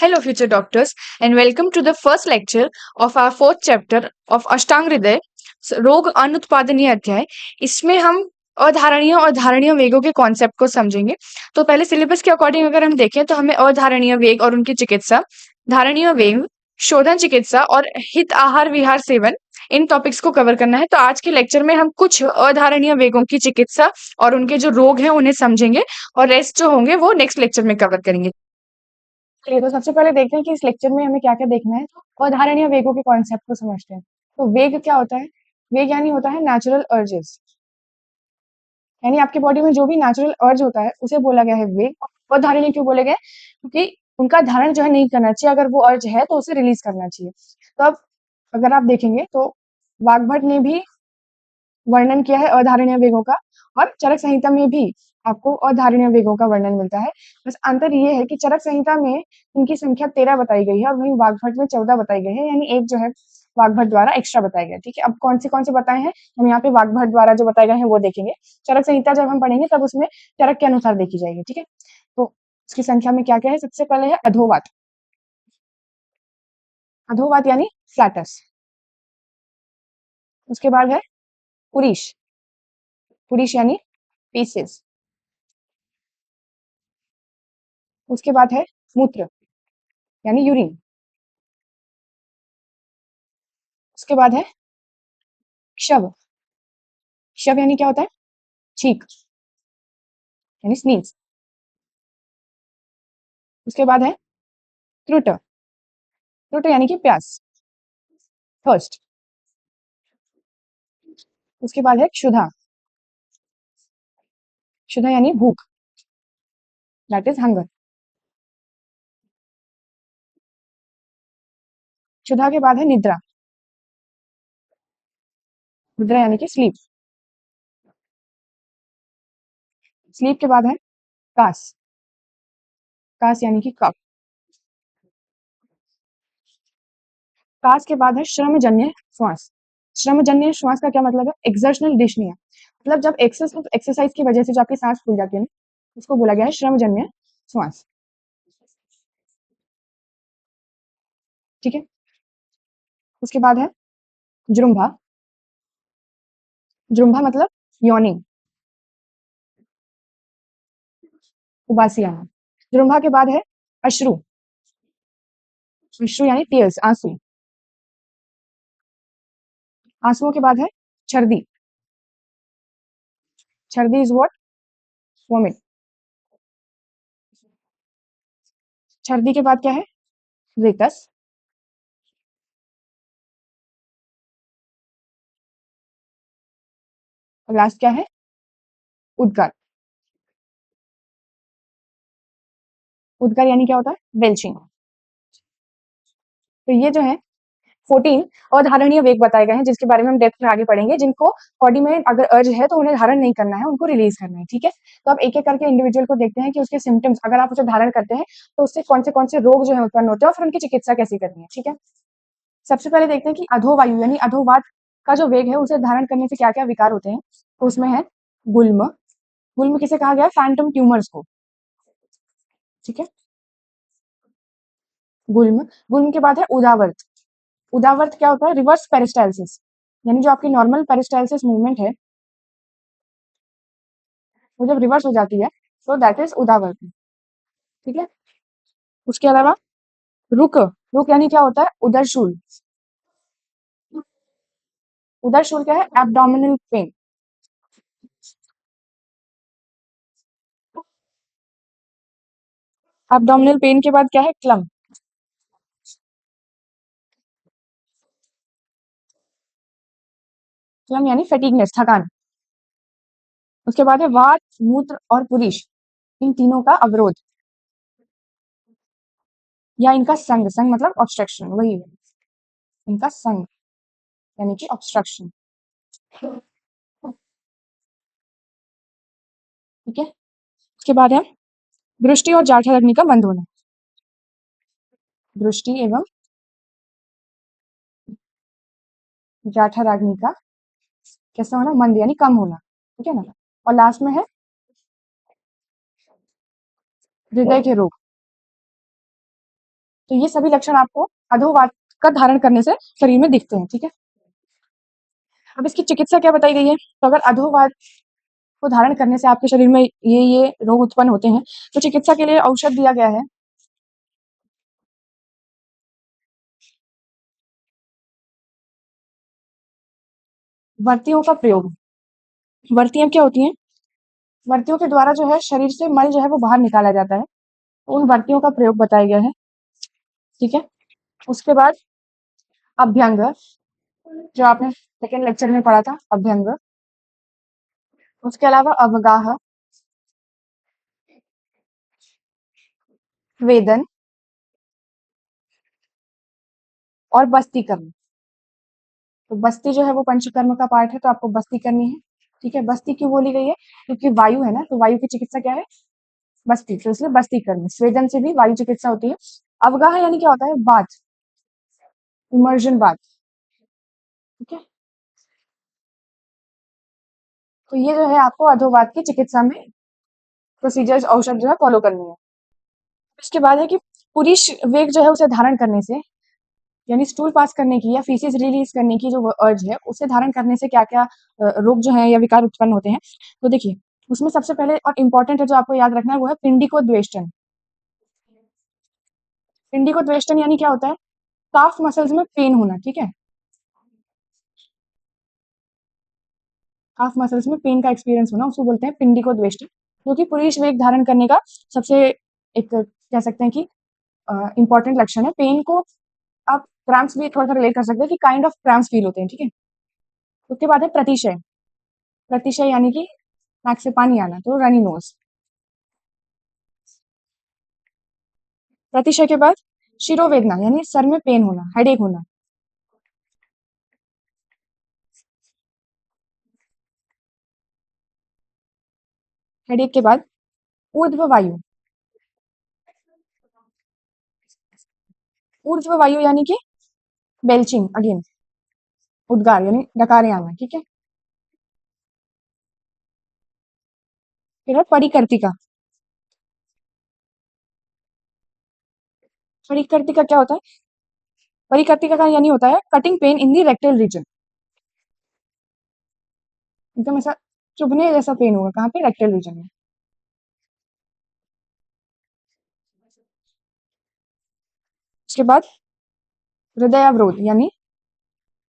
Hello, future doctors, and welcome to the first lecture of our fourth chapter of अष्टांग हृदय रोग अनुत्पादनीय अध्याय। इसमें हम अधारणीय और धारणीय वेगों के कॉन्सेप्ट को समझेंगे। तो पहले सिलेबस के अकॉर्डिंग अगर हम देखें तो हमें अधारणीय वेग और उनकी चिकित्सा, धारणीय वेग, शोधन चिकित्सा और हित आहार विहार सेवन इन टॉपिक्स को कवर करना है। तो आज के लेक्चर में हम कुछ अधारणीय वेगों की चिकित्सा और उनके जो रोग हैं उन्हें समझेंगे और रेस्ट जो होंगे वो नेक्स्ट लेक्चर में कवर करेंगे। चलिए तो सबसे पहले देखते हैं कि इस लेक्चर में हमें क्या-क्या देखना है। अधारणीय वेगों के कॉन्सेप्ट को समझते हैं। तो वेग क्या होता है? वेग यानी होता है नेचुरल अर्जेस, यानी आपकी बॉडी में जो भी नेचुरल अर्ज होता है उसे बोला गया है वेग। अधारणीय क्यों बोले गए? क्योंकि उनका धारण जो है नहीं करना चाहिए, अगर वो अर्ज है तो उसे रिलीज करना चाहिए। तो अब अगर आप देखेंगे तो वाग्भट ने भी वर्णन किया है अधारणीय वेगों का और चरक संहिता में भी आपको अधारणीय वेगों का वर्णन मिलता है। बस अंतर ये है कि चरक संहिता में इनकी संख्या 13 बताई गई है और वहीं वाग्भट में 14 बताई गई है, यानी एक जो है वाग्भट द्वारा एक्स्ट्रा बताया गया। ठीक है, अब कौन से बताए हैं हम यहाँ पे वाग्भट द्वारा जो बताए गए हैं वो देखेंगे। चरक संहिता जब हम पढ़ेंगे तब उसमें चरक के अनुसार देखी जाएगी। ठीक है, तो इसकी संख्या में क्या क्या है? सबसे पहले है अधोवात। अधोवात यानी फ्लैटस। उसके बाद है पुरीश। पुरीश यानी पीसेस। उसके बाद है मूत्र यानी यूरिन। उसके बाद है क्षव। क्षव यानी क्या होता है? छींक यानी स्नीज। उसके बाद है त्रुट। त्रुट यानी कि प्यास, थर्स्ट। उसके बाद है क्षुधा। क्षुधा यानी भूख, दैट इज हंगर। क्षुधा के बाद है निद्रा। निद्रा यानी कि स्लीप। स्लीप के बाद है कास। कास यानी कि कफ। कास के बाद है श्रमजन्य श्वास। श्रमजन्य श्वास का क्या मतलब है? एक्सर्शनल डिस्निया, मतलब जब एक्सरसाइज की वजह से जो आपकी सांस फूल जाती है ना, उसको बोला गया है श्रमजन्य श्वास। ठीक है, उसके बाद है जृंभा। जृंभा मतलब यॉनिंग, उबासी आना। जृंभा के बाद है अश्रु। अश्रु यानी टीयर्स, आंसू। आंसुओं के बाद है छर्दी। छर्दी इज व्हाट? वोमिट। छर्दी के बाद क्या है? रेकस। और लास्ट क्या है? उद्गार। उद्गार यानी क्या होता है? बेल्चिंग। तो ये जो है 14 अधारणीय वेग बताए गए हैं, जिसके बारे में हम डेप्थ में आगे पढ़ेंगे। जिनको बॉडी में अगर अर्ज है तो उन्हें धारण नहीं करना है, उनको रिलीज करना है। ठीक है, तो अब एक एक करके इंडिविजुअल को देखते हैं कि उसके सिम्टम्स, अगर आप उसे धारण करते हैं तो उससे कौन से रोग जो है उत्पन्न होते हैं और फिर उनकी चिकित्सा कैसी करनी है। ठीक है, सबसे पहले देखते हैं कि अधोवायु यानी अधोवात का जो वेग है उसे धारण करने से क्या क्या विकार होते हैं। तो उसमें है गुल्म। गुल्म किसे कहा गया है? फैंटम ट्यूमर्स को। ठीक है, गुल्म। गुल्म के बाद है उदावर्त। उदावर्त क्या होता है? रिवर्स पेरिस्टाइलिस, यानी जो आपकी नॉर्मल पेरिस्टाइलिस मूवमेंट है वो जब रिवर्स हो जाती है तो दैट इज उदावर्त। ठीक है, उसके अलावा रुक। रुक यानी क्या होता है? उदरशूल। उदरशूल क्या है? Abdominal pain. एब्डोमिनल पेन के बाद क्या है? क्लम। क्लम यानी फैटिगनेस, थकान। उसके बाद है वात, मूत्र और पुरीश, इन तीनों का अवरोध या इनका संग। संग मतलब ऑब्स्ट्रक्शन, वही है इनका संग, यानी कि ऑब्स्ट्रक्शन। ठीक है, उसके बाद है दृष्टि और जाठर अग्नि का बंद होना। दृष्टि एवं जाठराग्नि का कैसा होना? मंद यानी कम होना। ठीक है ना, और लास्ट में है हृदय के रोग। तो ये सभी लक्षण आपको अधोवात का धारण करने से शरीर में दिखते हैं, ठीक है। अब इसकी चिकित्सा क्या बताई गई है, तो अगर अधोवात को धारण करने से आपके शरीर में ये रोग उत्पन्न होते हैं, तो चिकित्सा के लिए औषध दिया गया है। वर्तियों का प्रयोग। वर्तियां क्या होती हैं? वर्तियों के द्वारा जो है शरीर से मल जो है वो बाहर निकाला जाता है, तो उन वर्तियों का प्रयोग बताया गया है, ठीक है। उसके बाद अभ्यंग, जो आपने सेकेंड लेक्चर में पढ़ा था, अभ्यंग। उसके अलावा अवगाह, वेदन और बस्ती कर्म। तो बस्ती जो है वो पंचकर्म का पार्ट है, तो आपको बस्ती करनी है, ठीक है। बस्ती क्यों बोली गई है? क्योंकि वायु है ना, तो वायु की चिकित्सा क्या है? बस्ती, तो इसलिए बस्ती करनी। स्वेदन से भी वायु चिकित्सा होती है। अवगाह यानी क्या होता है? बाथ, इमर्जन बाथ, ठीक है। तो ये जो है आपको अधोवात की चिकित्सा में प्रोसीजर्स, औषध जो है फॉलो करनी है। इसके बाद है कि पुरुष वेग जो है उसे धारण करने से, यानी स्टूल पास करने की या फीसेस रिलीज करने की जो अर्ज है, उसे धारण करने से क्या क्या रोग जो है या विकार उत्पन्न होते हैं। तो देखिए, उसमें सबसे पहले और इम्पोर्टेंट है जो आपको याद रखना है, वो है पिंडिको द्वेष्टन। पिंडिको द्वेष्टन यानी क्या होता है? काफ मसल्स में पेन होना, ठीक है। काफ मसल्स में पेन का एक्सपीरियंस होना, उसको बोलते हैं पिंडिको द्वेष्टन, जो कि पुरुष वेग धारण करने का सबसे एक कह सकते हैं कि इंपॉर्टेंट लक्षण है। पेन को आप क्रैम्प्स भी थोड़ा सा रिलेट कर सकते हैं कि काइंड ऑफ क्रैम्प्स फील होते हैं, ठीक है। उसके बाद है प्रतिशय। प्रतिशय यानी कि नाक से पानी आना, तो रनी नोज। प्रतिशय के बाद शिरोवेदना, यानी सर में पेन होना, हेडेक होना। हेडेक के बाद ऊर्ध्व वायु। ऊर्ध्व वायु यानी कि बेल्चिंग अगेन, उद्गार यानी डकारे आना, ठीक है। फिर है परिकर्तिका। परिकर्तिका क्या होता है? परिकर्तिका का यानी होता है cutting pain in the rectal region. एकदम ऐसा चुभने जैसा पेन होगा, कहाँ पे? रेक्टल रीजन में। उसके बाद हृदय अवरोध, यानी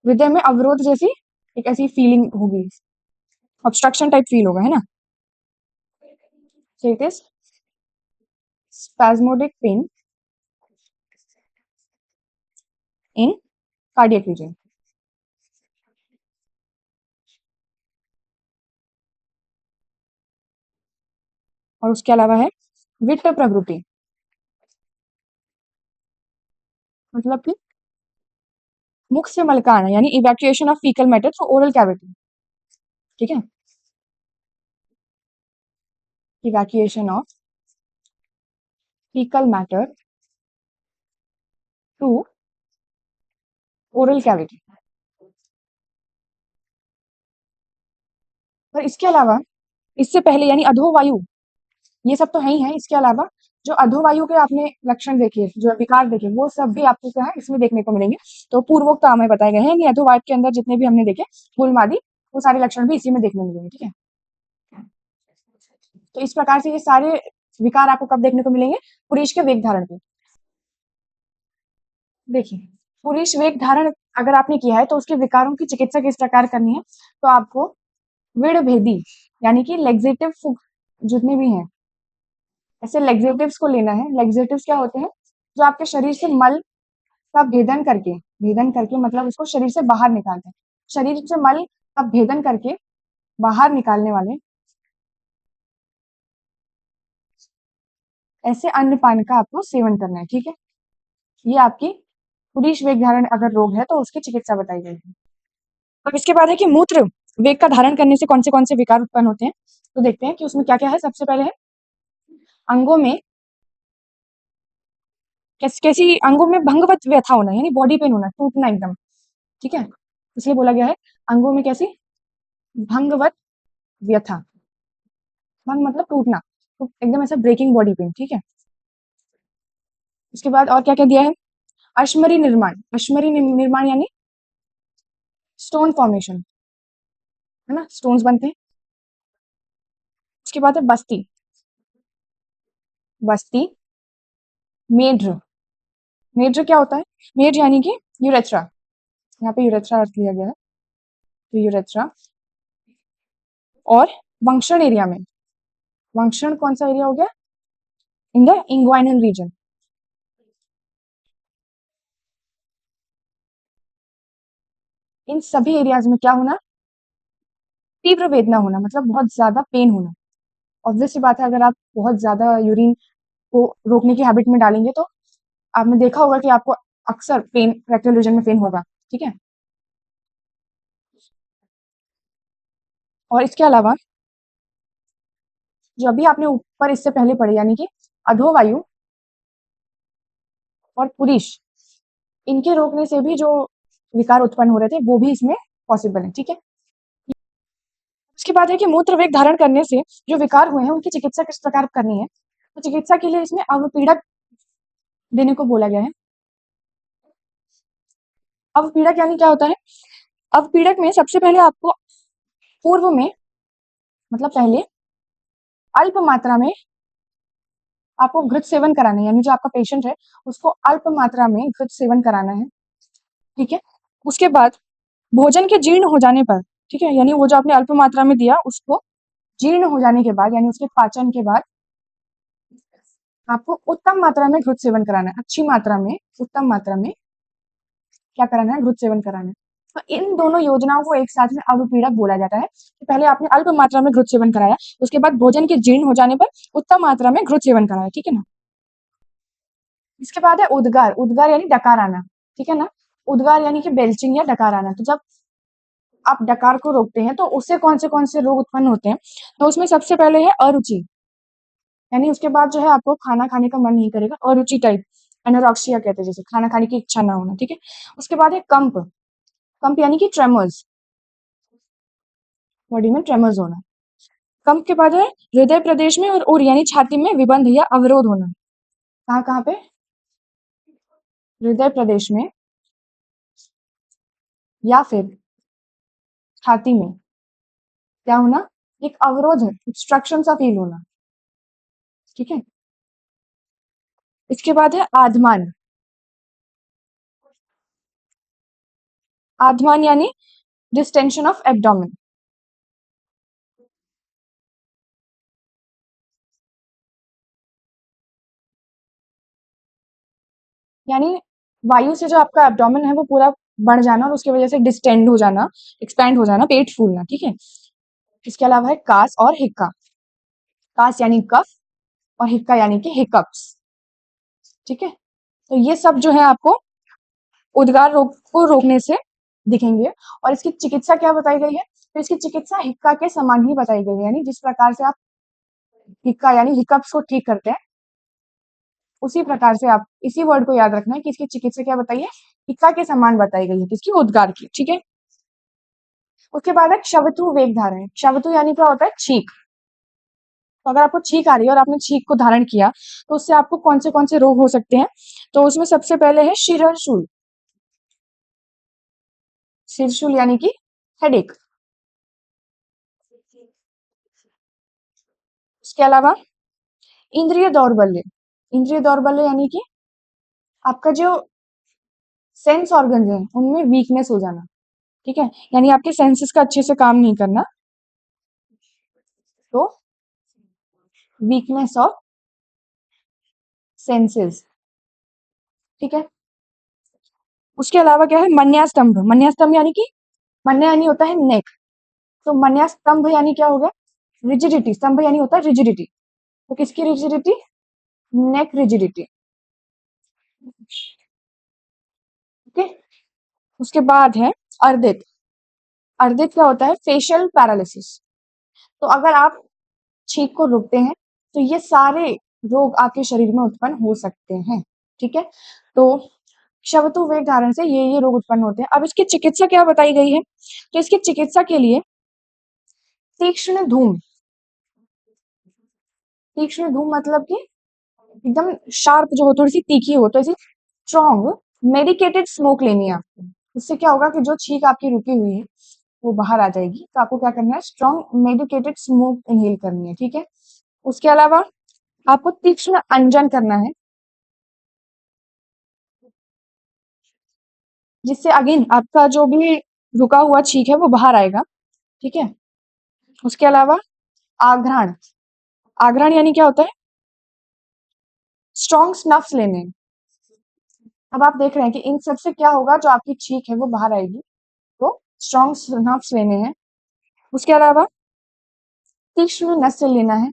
हृदय में अवरोध जैसी एक ऐसी फीलिंग होगी, ऑब्स्ट्रक्शन टाइप फील होगा, है ना। So it is spasmodic pain in cardiac region. और उसके अलावा है विट्ट प्रवृत्ति, मतलब कि मुख से मल का आना, यानी evacuation of faecal matter through oral cavity, ठीक है। Evacuation of faecal matter through oral cavity. और इसके अलावा, इससे पहले यानी अधोवायु, ये सब तो है ही है। इसके अलावा जो अधोवायु के आपने लक्षण देखे, जो विकार देखे, वो सब भी आपको क्या है इसमें देखने को मिलेंगे। तो पूर्वोक्त हमें बताए गए हैं, यानी अधोवायु के अंदर जितने भी हमने देखे गुलमादी, वो सारे लक्षण भी इसी में देखने मिलेंगे, ठीक है। तो इस प्रकार से ये सारे विकार आपको कब देखने को मिलेंगे? पुरुष के वेग धारण पे। देखिए, पुरुष वेग धारण अगर आपने किया है, तो उसके विकारों की चिकित्सा किस प्रकार करनी है, तो आपको विड़ भेदी, यानी कि लेग्जेटिव जितने भी हैं, ऐसे लेग्जेटिव्स को लेना है। लेग्जेटिव्स क्या होते हैं? जो आपके शरीर से मल का भेदन करके मतलब उसको शरीर से बाहर निकालते हैं। शरीर से मल का भेदन करके बाहर निकालने वाले ऐसे अन्नपान का आपको सेवन करना है, ठीक है। ये आपकी पुरुष वेग धारण अगर रोग है, तो उसकी चिकित्सा बताई गई है। अब इसके बाद है कि मूत्र वेग का धारण करने से कौन से विकार उत्पन्न होते हैं, तो देखते हैं कि उसमें क्या क्या है। सबसे पहले है अंगों में कैसी अंगों में भंगवत व्यथा होना, यानी बॉडी पेन होना, टूटना एकदम, ठीक है। इसलिए बोला गया है अंगों में कैसी भंगवत व्यथा। भंग मतलब टूटना, तो एकदम ऐसा ब्रेकिंग बॉडी पेन, ठीक है। उसके बाद और क्या क्या दिया है, अश्मरी निर्माण, अश्मरी निर्माण यानी स्टोन फॉर्मेशन, है ना, स्टोन्स बनते हैं। उसके बाद है बस्ती, बस्ती, मेढ्र, मेढ्र क्या होता है, मेढ्र यानी कि यूरेथ्रा, यहाँ पे यूरेथ्रा अर्थ लिया गया है, तो यूरेथ्रा। और वंक्षण एरिया में, वंक्षण कौन सा एरिया हो गया, इन द इंग्वाइनल रीजन। इन सभी एरियाज में क्या होना, तीव्र वेदना होना, मतलब बहुत ज्यादा पेन होना। ऑब्वियस सी बात है, अगर आप बहुत ज्यादा यूरिन को रोकने की हैबिट में डालेंगे तो आपने देखा होगा कि आपको अक्सर पेन, रेक्टल रीजन में पेन होगा, ठीक है। और इसके अलावा जो अभी आपने ऊपर इससे पहले पढ़े, यानी कि अधोवायु और पुरुष, इनके रोकने से भी जो विकार उत्पन्न हो रहे थे वो भी इसमें पॉसिबल है, ठीक है। उसके बाद है कि मूत्र वेग धारण करने से जो विकार हुए हैं उनकी चिकित्सा किस प्रकार करनी है, तो चिकित्सा के लिए इसमें अवपीड़क देने को बोला गया है। अवपीड़क यानी क्या होता है, अवपीड़क में सबसे पहले आपको पूर्व में, मतलब पहले अल्प मात्रा में आपको घृत सेवन कराना है, यानी जो आपका पेशेंट है उसको अल्प मात्रा में घृत सेवन कराना है, ठीक है। उसके बाद भोजन के जीर्ण हो जाने पर, ठीक है, यानी वो जो आपने अल्प मात्रा में दिया उसको जीर्ण हो जाने के बाद, यानी उसके पाचन के बाद आपको उत्तम मात्रा में घृत सेवन कराना है, अच्छी मात्रा में, उत्तम मात्रा में क्या कराना है, घृत सेवन कराना है। तो इन दोनों योजनाओं को एक साथ में अवपीड़क बोला जाता है कि पहले आपने अल्प मात्रा में घृत सेवन कराया, उसके बाद भोजन के जीर्ण हो जाने पर उत्तम मात्रा में घृत सेवन कराया, ठीक है ना। इसके बाद है उद्गार, उद्गार यानी डकार आना, ठीक है ना। उद्गार यानी कि बेल्चिंग या डकार आना। तो जब आप डकार को रोकते हैं तो उससे कौन से रोग उत्पन्न होते हैं, तो उसमें सबसे पहले है अरुचि, यानी उसके बाद जो है आपको खाना खाने का मन नहीं करेगा, अरुचि टाइप, एनोरेक्सिया कहते हैं जैसे, खाना खाने की इच्छा ना होना, ठीक है। उसके बाद है कंप, कंप यानी कि ट्रेमर्स, बॉडी में ट्रेमर्स होना। कंप के बाद है हृदय प्रदेश में और यानी छाती में विबंध या अवरोध होना। कहाँ कहाँ पे, हृदय प्रदेश में या फिर छाती में क्या होना, एक अवरोध है, ऑब्स्ट्रक्शन सा फील होना, ठीक है। इसके बाद है आधमान, आधमान यानी डिस्टेंशन ऑफ एब्डोमेन, यानी वायु से जो आपका एब्डोमेन है वो पूरा बढ़ जाना और उसकी वजह से डिस्टेंड हो जाना, एक्सपैंड हो जाना, पेट फूलना, ठीक है। इसके अलावा है कास और हिक्का, कास यानी कफ और हिक्का यानी कि हिकअप्स, ठीक है। तो ये सब जो है आपको उद्गार रोग को रोकने से दिखेंगे। और इसकी चिकित्सा क्या बताई गई है, तो इसकी चिकित्सा हिक्का के समान ही बताई गई है, यानी जिस प्रकार से आप हिक्का यानी हिकअप्स को ठीक करते हैं उसी प्रकार से आप इसी वर्ड को याद रखना है कि इसकी चिकित्सा क्या बताइए, हिक्का के समान बताई गई है, किसकी, उद्गार की, ठीक है। उसके बाद है क्षवतु वेग धारण, क्षवतु यानी क्या होता है, छींक। तो अगर आपको छींक आ रही है और आपने छींक को धारण किया तो उससे आपको कौन से रोग हो सकते हैं, तो उसमें सबसे पहले है शिरशूल, शिरशूल यानी कि हेडेक। उसके अलावा इंद्रिय दौर्बल्य, इंद्रिय दौर्बल्य यानी कि आपका जो सेंस ऑर्गन है उनमें वीकनेस हो जाना, ठीक है, यानी आपके सेंसेस का अच्छे से काम नहीं करना, तो वीकनेस ऑफ सेंसेस, ठीक है। उसके अलावा क्या है, मन्यास्तंभ, मन्यास्तंभ यानी कि मन्या यानी होता है नेक, तो मन्यास्तंभ यानी क्या होगा, रिजिडिटी, स्तंभ यानी होता है रिजिडिटी, तो किसकी रिजिडिटी, नेक रिजिडिटी, ओके। उसके बाद है अर्दित, अर्दित क्या होता है, फेशियल पैरालिसिस। तो अगर आप छींक को रोकते हैं तो ये सारे रोग आपके शरीर में उत्पन्न हो सकते हैं, ठीक है। तो क्षवतु वेग धारण से ये रोग उत्पन्न होते हैं। अब इसकी चिकित्सा क्या बताई गई है, तो इसकी चिकित्सा के लिए तीक्ष्ण धूम, तीक्ष्ण धूम मतलब कि एकदम शार्प जो हो, थोड़ी सी तीखी हो, तो ऐसी स्ट्रॉन्ग मेडिकेटेड स्मोक लेनी है आपको। उससे क्या होगा कि जो छींक आपकी रुकी हुई है वो बाहर आ जाएगी। तो आपको क्या करना है, स्ट्रॉन्ग मेडिकेटेड स्मोक इनहेल करनी है, ठीक है। उसके अलावा आपको तीक्ष्ण अंजन करना है, जिससे अगेन आपका जो भी रुका हुआ छींक है वो बाहर आएगा, ठीक है। उसके अलावा आघ्राण, आघ्राण यानी क्या होता है, स्ट्रॉन्ग स्नफ्स लेने हैं। अब आप देख रहे हैं कि इन सब से क्या होगा, जो आपकी छींक है वो बाहर आएगी, तो स्ट्रॉन्ग स्नफ्स लेने हैं। उसके अलावा तीक्ष्ण नस्य लेना है।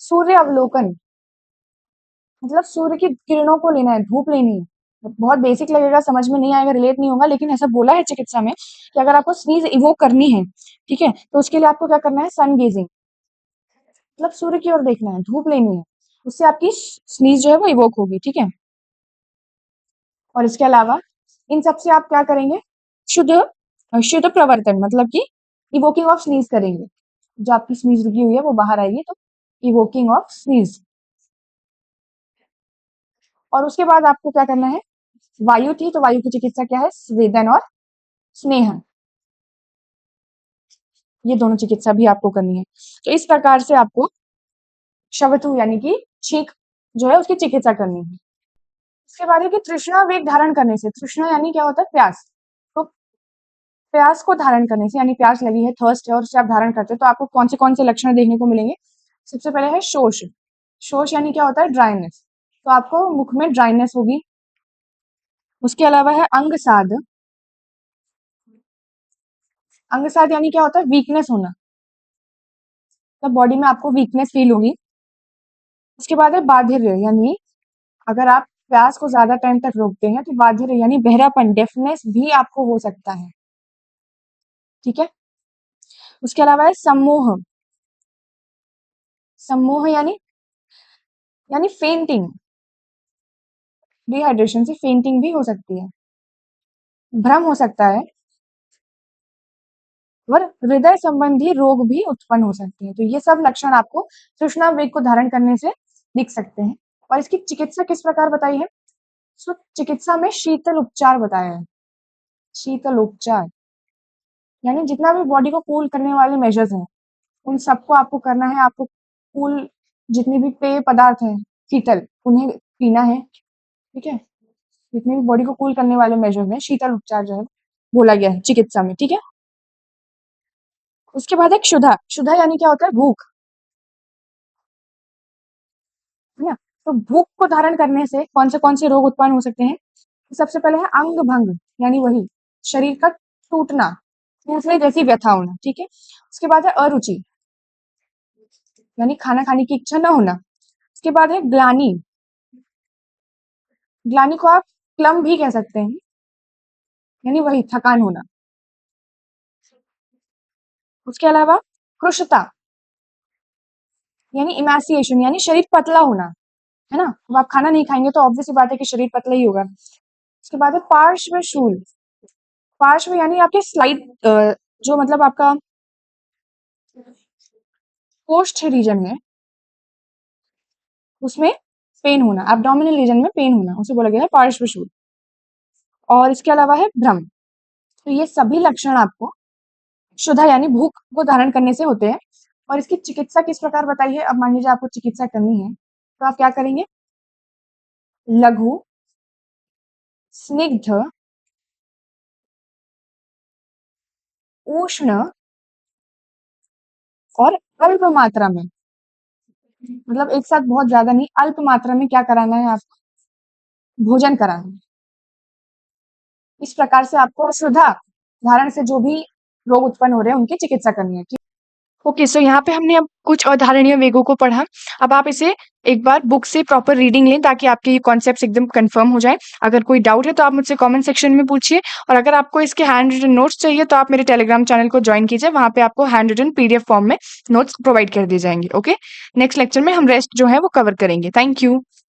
सूर्य अवलोकन मतलब सूर्य की किरणों को लेना है, धूप लेनी है। बहुत बेसिक लगेगा, समझ में नहीं आएगा, रिलेट नहीं होगा, लेकिन ऐसा बोला है चिकित्सा में कि अगर आपको स्नीज इवोक करनी है, ठीक है, तो उसके लिए आपको क्या करना है, सन गेजिंग मतलब सूर्य की ओर देखना है, धूप लेनी है, उससे आपकी स्नीज जो है वो इवोक होगी, ठीक है। और इसके अलावा इन सब से आप क्या करेंगे, शुद्ध शुद्ध प्रवर्तन मतलब कि इवोकिंग ऑफ स्नीज करेंगे। जो आपकी स्नीज रुकी हुई है वो बाहर आएगी, तो इवोकिंग ऑफ स्नीज। और उसके बाद आपको क्या करना है, वायु थी तो वायु की चिकित्सा क्या है, स्वेदन और स्नेह, ये दोनों चिकित्सा भी आपको करनी है। तो इस प्रकार से आपको शवतु यानी कि छींक जो है उसकी चिकित्सा करनी है। इसके बाद है कि तृष्णा वेग धारण करने से, तृष्णा यानी क्या होता है, प्यास। तो प्यास को धारण करने से, यानी प्यास लगी है, थर्स्ट है, और उसे आप धारण करते हैं, तो आपको कौन से लक्षण देखने को मिलेंगे। सबसे पहले है शोष, शोष यानी क्या होता है, ड्राइनेस, तो आपको मुख में ड्राइनेस होगी। उसके अलावा है अंगसाद, अंगसाद यानी क्या होता है, वीकनेस होना, तब बॉडी में आपको वीकनेस फील होगी। उसके बाद है बाधिर्य, यानी अगर आप प्यास को ज्यादा टाइम तक रोकते हैं तो बाधिर्य यानी बहरापन, डेफनेस भी आपको हो सकता है, ठीक है। उसके अलावा है सम्मोह, सम्मोह यानी फेंटिंग, डिहाइड्रेशन से फेंटिंग भी हो सकती है, भ्रम हो सकता है, और हृदय संबंधी रोग भी उत्पन्न हो सकते हैं। तो ये सब लक्षण आपको तृष्णा वेग को धारण करने से दिख सकते हैं। और इसकी चिकित्सा किस प्रकार बताई है, सो चिकित्सा में शीतल उपचार बताया है, शीतल उपचार यानी जितना भी बॉडी को कूल करने वाले मेजर्स हैं उन सबको आपको करना है। आपको कूल जितनी भी पेय पदार्थ हैं शीतल, उन्हें पीना है, ठीक है। जितने भी बॉडी को कूल करने वाले मेजर्स हैं, शीतल उपचार जो है बोला गया है चिकित्सा में, ठीक है। उसके बाद एक क्षुधा, क्षुधा यानी क्या होता है, भूख, है ना। तो भूख को धारण करने से कौन से रोग उत्पन्न हो सकते हैं। तो सबसे पहले है अंग भंग, यानी वही शरीर का टूटना, टूटने जैसी व्यथा होना, ठीक है। उसके बाद है अरुचि, यानी खाना खाने की इच्छा न होना। उसके बाद है ग्लानि, ग्लानि को आप क्लम भी कह सकते हैं, यानी वही थकान होना। उसके अलावा कृशता यानी इमेसिएशन, यानी शरीर पतला होना, है ना। अब आप खाना नहीं खाएंगे तो ऑब्वियस बात है कि शरीर पतला ही होगा। उसके बाद है पार्श्व शूल, पार्श्व यानी आपके स्लाइड जो मतलब आपका पोस्ट रीजन है उसमें पेन होना, एब्डोमिनल रीजन में पेन होना, उसे बोला गया है पार्श्व शूल। और इसके अलावा है भ्रम। तो ये सभी लक्षण आपको क्षुधा यानी भूख को धारण करने से होते हैं। और इसकी चिकित्सा किस प्रकार बताइए। अब मान लीजिए आपको चिकित्सा करनी है तो आप क्या करेंगे, लघु, स्निग्ध, उष्ण और अल्प मात्रा में, मतलब एक साथ बहुत ज्यादा नहीं, अल्प मात्रा में क्या कराना है आपको, भोजन कराना है। इस प्रकार से आपको क्षुधा धारण से जो भी रोग उत्पन्न हो रहे हैं उनकी चिकित्सा करनी है, ठीक। ओके, सो यहाँ पे हमने अब कुछ अधारणीय वेगों को पढ़ा। अब आप इसे एक बार बुक से प्रॉपर रीडिंग लें ताकि आपके ये कॉन्सेप्ट्स एकदम कंफर्म हो जाए। अगर कोई डाउट है तो आप मुझसे कमेंट सेक्शन में पूछिए, और अगर आपको इसके हैंड रिटन नोट्स चाहिए तो आप मेरे टेलीग्राम चैनल को ज्वाइन कीजिए, वहाँ पे आपको हैंड रिटन पीडीएफ फॉर्म में नोट्स प्रोवाइड कर दिए जाएंगे। ओके, नेक्स्ट लेक्चर में हम रेस्ट जो है वो कवर करेंगे। Thank you.